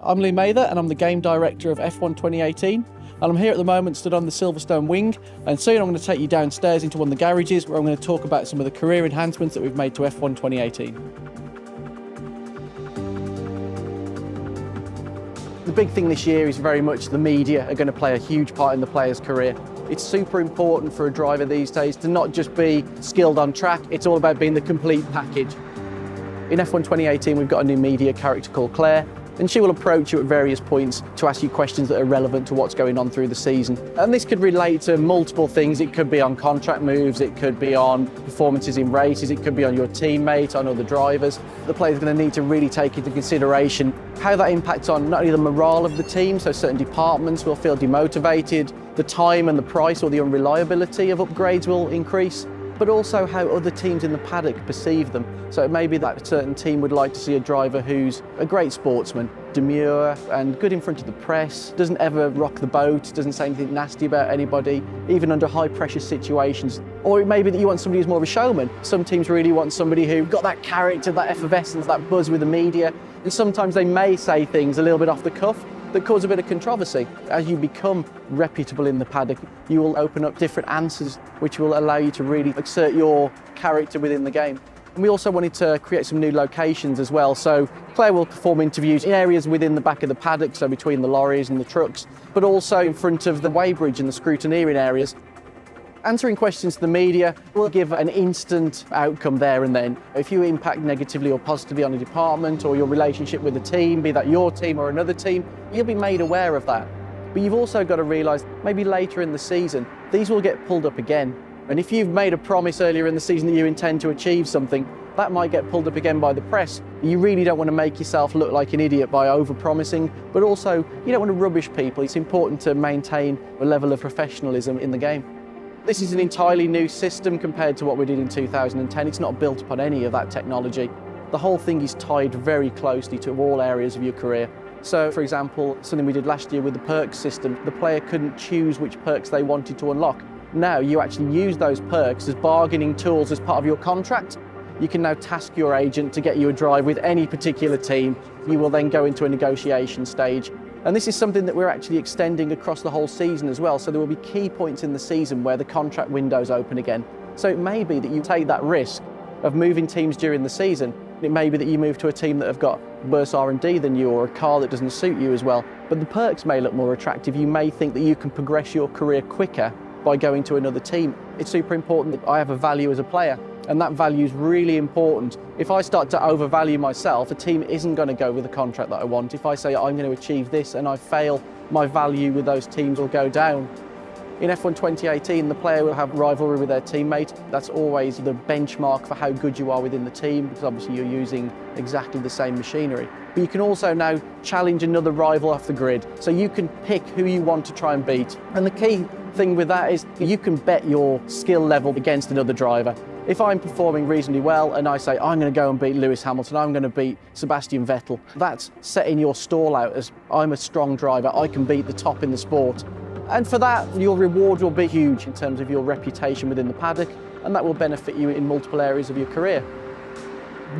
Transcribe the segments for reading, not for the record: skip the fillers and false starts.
I'm Lee Mather and I'm the Game Director of F1 2018, and I'm here at the moment stood on the Silverstone wing, and soon I'm going to take you downstairs into one of the garages where I'm going to talk about some of the career enhancements that we've made to F1 2018. The big thing this year is very much the media are going to play a huge part in the player's career. It's super important for a driver these days to not just be skilled on track, it's all about being the complete package. In F1 2018 we've got a new media character called Claire, and she will approach you at various points to ask you questions that are relevant to what's going on through the season. And this could relate to multiple things. It could be on contract moves, it could be on performances in races, it could be on your teammate, on other drivers. The player's going to need to really take into consideration how that impacts on not only the morale of the team, so certain departments will feel demotivated, the time and the price or the unreliability of upgrades will increase, but also how other teams in the paddock perceive them. So it may be that a certain team would like to see a driver who's a great sportsman, demure and good in front of the press, doesn't ever rock the boat, doesn't say anything nasty about anybody, even under high pressure situations. Or it may be that you want somebody who's more of a showman. Some teams really want somebody who's got that character, that effervescence, that buzz with the media, and sometimes they may say things a little bit off the cuff that cause a bit of controversy. As you become reputable in the paddock, you will open up different answers which will allow you to really exert your character within the game. And we also wanted to create some new locations as well. So Claire will perform interviews in areas within the back of the paddock, so between the lorries and the trucks, but also in front of the weighbridge and the scrutineering areas. Answering questions to the media will give an instant outcome there and then. If you impact negatively or positively on a department or your relationship with a team, be that your team or another team, you'll be made aware of that. But you've also got to realise, maybe later in the season, these will get pulled up again. And if you've made a promise earlier in the season that you intend to achieve something, that might get pulled up again by the press. You really don't want to make yourself look like an idiot by over-promising, but also you don't want to rubbish people. It's important to maintain a level of professionalism in the game. This is an entirely new system compared to what we did in 2010. It's not built upon any of that technology. The whole thing is tied very closely to all areas of your career. So, for example, something we did last year with the perks system, the player couldn't choose which perks they wanted to unlock. Now you actually use those perks as bargaining tools as part of your contract. You can now task your agent to get you a drive with any particular team. You will then go into a negotiation stage. And this is something that we're actually extending across the whole season as well. So there will be key points in the season where the contract window's open again. So it may be that you take that risk of moving teams during the season. It may be that you move to a team that have got worse R&D than you or a car that doesn't suit you as well. But the perks may look more attractive. You may think that you can progress your career quicker by going to another team. It's super important that I have a value as a player, and that value is really important. If I start to overvalue myself, a team isn't going to go with the contract that I want. If I say I'm going to achieve this and I fail, my value with those teams will go down. In F1 2018, the player will have rivalry with their teammate. That's always the benchmark for how good you are within the team, because obviously you're using exactly the same machinery. But you can also now challenge another rival off the grid. So you can pick who you want to try and beat. And the key thing with that is you can bet your skill level against another driver. If I'm performing reasonably well and I say I'm going to go and beat Lewis Hamilton, I'm going to beat Sebastian Vettel, that's setting your stall out as I'm a strong driver, I can beat the top in the sport. And for that, your reward will be huge in terms of your reputation within the paddock, and that will benefit you in multiple areas of your career.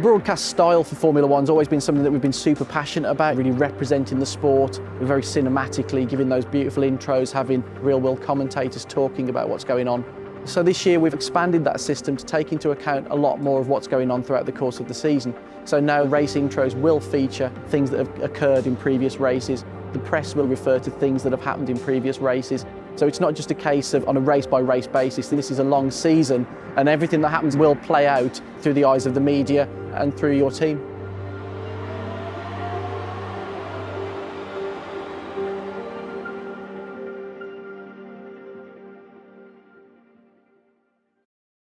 Broadcast style for Formula One's always been something that we've been super passionate about, really representing the sport very cinematically, giving those beautiful intros, having real-world commentators talking about what's going on. So this year we've expanded that system to take into account a lot more of what's going on throughout the course of the season. So now race intros will feature things that have occurred in previous races. The press will refer to things that have happened in previous races. So it's not just a case of on a race-by-race basis. This is a long season, and everything that happens will play out through the eyes of the media and through your team.